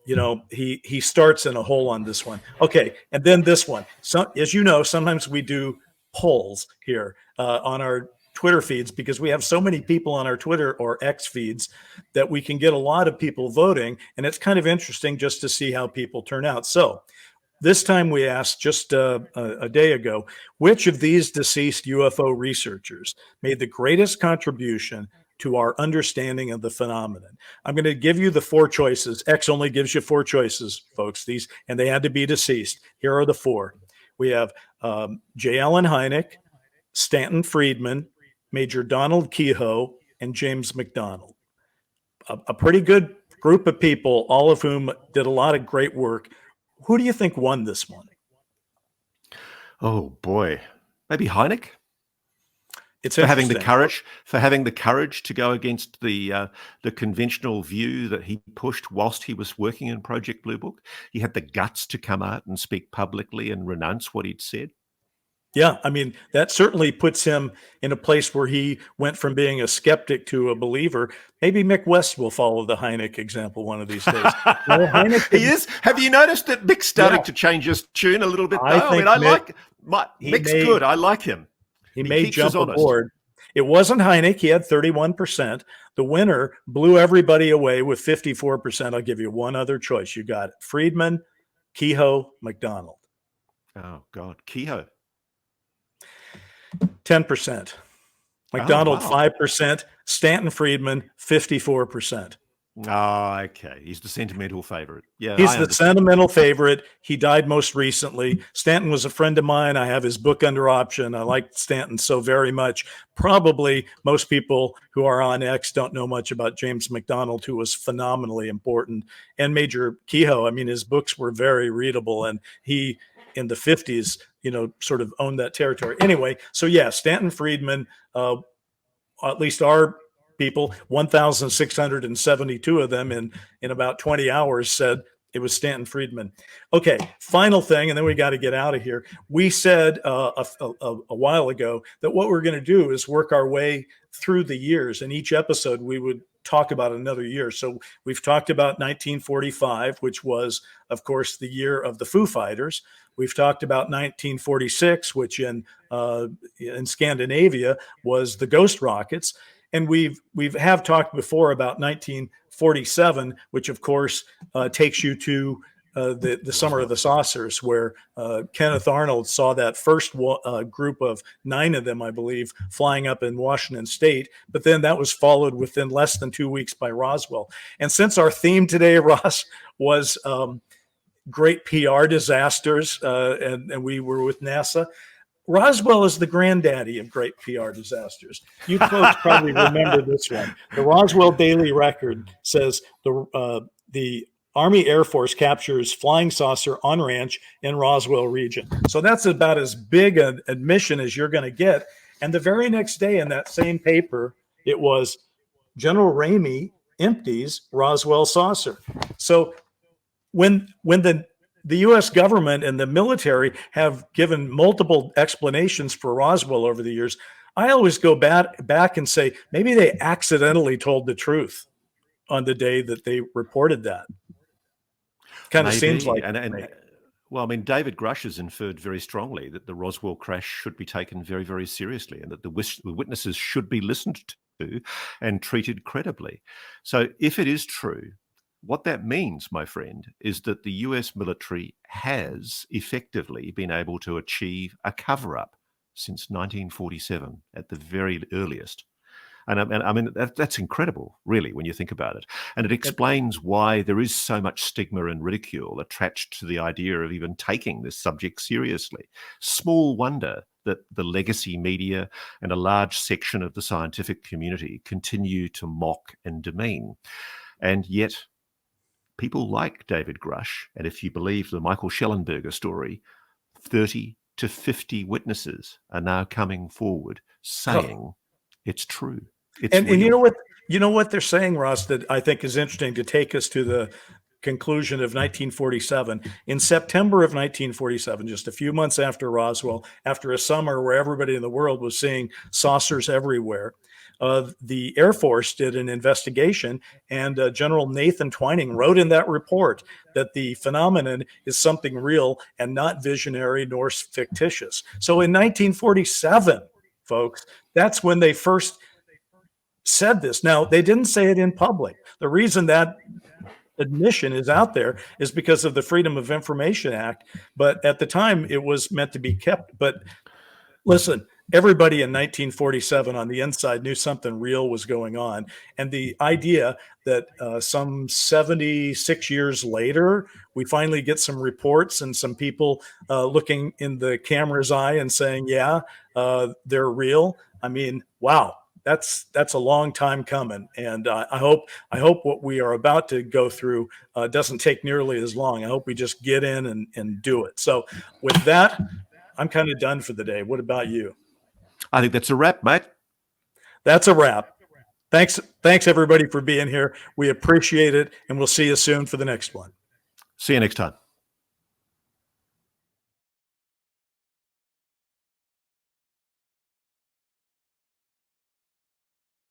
you know, he starts in a hole on this one. Okay, and then this one. So, as you know, sometimes we do polls here on our Twitter feeds because we have so many people on our Twitter or X feeds that we can get a lot of people voting, and it's kind of interesting just to see how people turn out. So this time we asked just a day ago, which of these deceased UFO researchers made the greatest contribution to our understanding of the phenomenon? I'm going to give you the four choices. X only gives you four choices, folks. And they had to be deceased. Here are the four. We have J. Allen Hynek, Stanton Friedman, Major Donald Keyhoe, and James McDonald. A pretty good group of people, all of whom did a lot of great work. Who do you think won this one? Oh boy, maybe Hynek. It's for having the courage to go against the conventional view that he pushed whilst he was working in Project Blue Book. He had the guts to come out and speak publicly and renounce what he'd said. Yeah, I mean, that certainly puts him in a place where he went from being a skeptic to a believer. Maybe Mick West will follow the Hynek example one of these days. He is. Have you noticed that Mick's starting to change his tune a little bit? Mick's good. I like him. He may jump aboard. It wasn't Hynek. He had 31%. The winner blew everybody away with 54%. I'll give you one other choice. You got it. Friedman, Keyhoe, McDonald. Oh, God. Keyhoe. 10%. McDonald, 5%. Stanton Friedman, 54%. Oh, okay. He's the sentimental favorite. Yeah, he's the sentimental favorite. He died most recently. Stanton was a friend of mine. I have his book under option. I like Stanton so very much. Probably most people who are on X don't know much about James McDonald, who was phenomenally important. And Major Keyhoe, I mean, his books were very readable, and he, in the 50s, you know, sort of owned that territory. Anyway, so yeah, Stanton Friedman, at least our people, 1,672 of them in about 20 hours said It was Stanton Friedman. Okay, final thing, and then we got to get out of here. We said a while ago that what we're going to do is work our way through the years, and each episode we would talk about another year. So we've talked about 1945, which was, of course, the year of the Foo Fighters. We've talked about 1946, which in Scandinavia was the Ghost Rockets, and we've talked before about 1947, which of course takes you to the Summer of the Saucers, where Kenneth Arnold saw that first group of 9 of them, I believe, flying up in Washington State. But then that was followed within less than 2 weeks by Roswell. And since our theme today, Ross, was great PR disasters, and we were with NASA, Roswell is the granddaddy of great PR disasters. You folks probably remember this one. The Roswell Daily Record says the Army Air Force captures flying saucer on ranch in Roswell region. So that's about as big an admission as you're going to get. And the very next day in that same paper, it was General Ramey empties Roswell saucer. So when the U.S. government and the military have given multiple explanations for Roswell over the years, I always go back and say, maybe they accidentally told the truth on the day that they reported that. Kind of seems like. Well, I mean, David Grush has inferred very strongly that the Roswell crash should be taken very, very seriously, and that the witnesses should be listened to and treated credibly. So if it is true, what that means, my friend, is that the US military has effectively been able to achieve a cover-up since 1947 at the very earliest. And I mean, that's incredible, really, when you think about it. And it explains why there is so much stigma and ridicule attached to the idea of even taking this subject seriously. Small wonder that the legacy media and a large section of the scientific community continue to mock and demean. And yet, people like David Grush, and if you believe the Michael Schellenberger story, 30 to 50 witnesses are now coming forward saying it's true. And you know what they're saying, Ross, that I think is interesting to take us to the conclusion of 1947. In September of 1947, just a few months after Roswell, after a summer where everybody in the world was seeing saucers everywhere, the Air Force did an investigation, and General Nathan Twining wrote in that report that the phenomenon is something real and not visionary nor fictitious. So in 1947, folks, that's when they first said this. Now, they didn't say it in public. The reason that admission is out there is because of the Freedom of Information Act. But at the time, it was meant to be kept. But listen, everybody in 1947 on the inside knew something real was going on. And the idea that some 76 years later, we finally get some reports and some people looking in the camera's eye and saying, yeah, they're real. I mean, wow. That's a long time coming, and I hope what we are about to go through doesn't take nearly as long. I hope we just get in and do it. So with that, I'm kind of done for the day. What about you? I think that's a wrap, mate. That's a wrap. Thanks everybody for being here. We appreciate it, and we'll see you soon for the next one. See you next time.